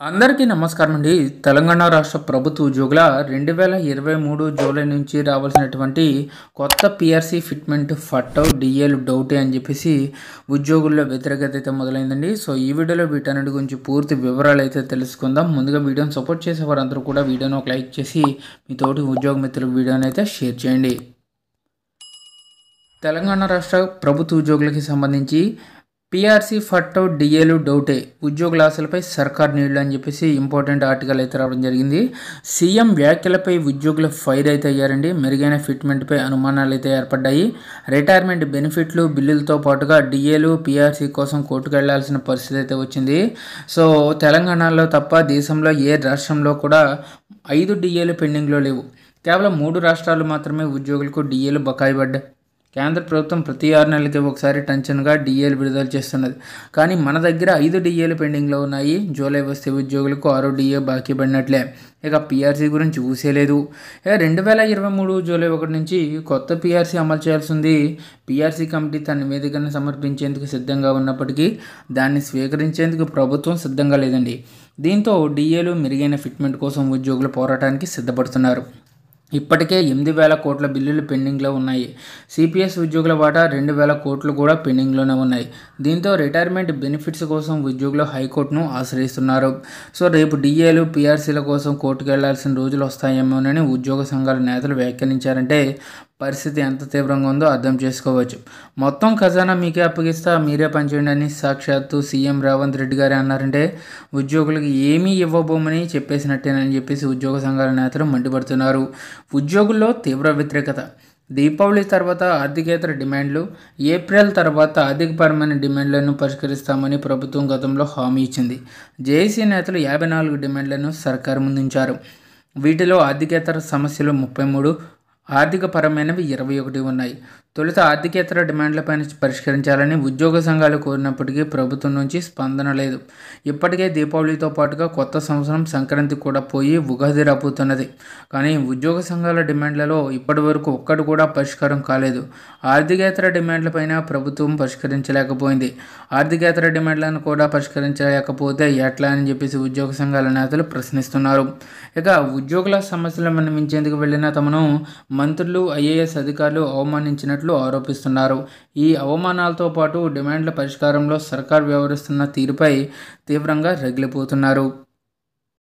అందరికీ నమస్కారం అండి. తెలంగాణ రాష్ట్ర ప్రభుత్వ ఉద్యోగుల 2023 జూలై నుంచి రావాల్సినటువంటి కొత్త పిఆర్సీ ఫిట్మెంట్ ఫట్టౌ డిఏలు డౌటే అని చెప్పేసి ఉద్యోగుల్లో వ్యతిరేకత అయితే మొదలైందండి. సో ఈ వీడియోలో వీటన్నిటి గురించి పూర్తి వివరాలు అయితే తెలుసుకుందాం. ముందుగా వీడియోని సపోర్ట్ చేసే వారందరూ కూడా వీడియోని ఒక లైక్ చేసి మీ తోటి ఉద్యోగ మిత్రులకు వీడియోని అయితే షేర్ చేయండి. తెలంగాణ రాష్ట్ర ప్రభుత్వ ఉద్యోగులకి సంబంధించి పిఆర్సీ ఫట్టౌ డిఏలు డౌటే, ఉద్యోగుల ఆశలపై సర్కార్ నీళ్లు అని చెప్పేసి ఇంపార్టెంట్ ఆర్టికల్ అయితే రావడం జరిగింది. సీఎం వ్యాఖ్యలపై ఉద్యోగులు ఫైర్ అయితే అయ్యారండి. మెరుగైన ఫిట్మెంట్పై అనుమానాలు అయితే ఏర్పడ్డాయి. రిటైర్మెంట్ బెనిఫిట్లు బిల్లులతో పాటుగా డిఏలు పిఆర్సీ కోసం కోర్టుకు వెళ్లాల్సిన పరిస్థితి అయితే వచ్చింది. సో తెలంగాణలో తప్ప దేశంలో ఏ రాష్ట్రంలో కూడా 5 డిఏలు పెండింగ్లో లేవు. కేవలం 3 రాష్ట్రాలు మాత్రమే ఉద్యోగులకు డిఏలు బకాయి పడ్డాయి. కేంద్ర ప్రభుత్వం ప్రతి 6 నెలలకి ఒకసారి టెన్షన్గా డిఏలు విడుదల చేస్తున్నది. కానీ మన దగ్గర 5 డిఏలు పెండింగ్లో ఉన్నాయి. జూలై వస్తే ఉద్యోగులకు 6 డిఏ బాకీ పడినట్లే. ఇక పిఆర్సీ గురించి ఊసేలేదు. 2023 జూలై 1 నుంచి కొత్త పిఆర్సీ అమలు చేయాల్సి ఉంది. పిఆర్సీ కమిటీ తన నివేదికను సమర్పించేందుకు సిద్ధంగా ఉన్నప్పటికీ దాన్ని స్వీకరించేందుకు ప్రభుత్వం సిద్ధంగా లేదండి. దీంతో డిఏలు మెరుగైన ఫిట్మెంట్ కోసం ఉద్యోగులు పోరాటానికి సిద్ధపడుతున్నారు. ఇప్పటికే 8,000 కోట్ల బిల్లులు పెండింగ్లో ఉన్నాయి. సిపిఎస్ ఉద్యోగుల వాటా 2,000 కోట్లు కూడా పెండింగ్లోనే ఉన్నాయి. దీంతో రిటైర్మెంట్ బెనిఫిట్స్ కోసం ఉద్యోగులు హైకోర్టును ఆశ్రయిస్తున్నారు. సో రేపు డిఏలు పిఆర్సీల కోసం కోర్టుకు వెళ్లాల్సిన రోజులు వస్తాయేమోనని ఉద్యోగ సంఘాల నేతలు వ్యాఖ్యానించారంటే పరిస్థితి ఎంత తీవ్రంగా ఉందో అర్థం చేసుకోవచ్చు. మొత్తం ఖజానా మీకే అప్పగిస్తా, మీరే పనిచేయండి అని సాక్షాత్తు సీఎం రేవంత్ రెడ్డి గారే అన్నారంటే ఉద్యోగులకు ఏమీ ఇవ్వబోమని చెప్పేసినట్టేనని చెప్పేసి ఉద్యోగ సంఘాల నేతలు మండిపడుతున్నారు. ఉద్యోగుల్లో తీవ్ర వ్యతిరేకత. దీపావళి తర్వాత ఆర్థికేతర డిమాండ్లు, ఏప్రిల్ తర్వాత ఆర్థికపరమైన డిమాండ్లను పరిష్కరిస్తామని ప్రభుత్వం గతంలో హామీ ఇచ్చింది. జేఏసీ నేతలు 54 డిమాండ్లను సర్కారు ముందుంచారు. వీటిలో ఆర్థికేతర సమస్యలు 33, ఆర్థికపరమైనవి 21 ఉన్నాయి. తొలుత ఆర్థికేతర డిమాండ్లపైన పరిష్కరించాలని ఉద్యోగ సంఘాలు కోరినప్పటికీ ప్రభుత్వం నుంచి స్పందన లేదు. ఇప్పటికే దీపావళితో పాటుగా కొత్త సంవత్సరం సంక్రాంతి కూడా పోయి ఉగాది రాబోతున్నది. కానీ ఉద్యోగ సంఘాల డిమాండ్లలో ఇప్పటి వరకు ఒక్కటి కూడా పరిష్కారం కాలేదు. ఆర్థికేతర డిమాండ్లపైన ప్రభుత్వం పరిష్కరించలేకపోయింది. ఆర్థికేతర డిమాండ్లను కూడా పరిష్కరించలేకపోతే ఎట్లా అని చెప్పేసి ఉద్యోగ సంఘాల నేతలు ప్రశ్నిస్తున్నారు. ఇక ఉద్యోగుల సమస్యలను విన్నవించేందుకు వెళ్లిన తమను మంత్రులు, ఐఏఎస్ అధికారులు అవమానించినట్లు ఆరోపిస్తున్నారు. ఈ అవమానాలతో పాటు డిమాండ్ల పరిష్కారంలో సర్కార్ వ్యవహరిస్తున్న తీరుపై తీవ్రంగా రగిలిపోతున్నారు.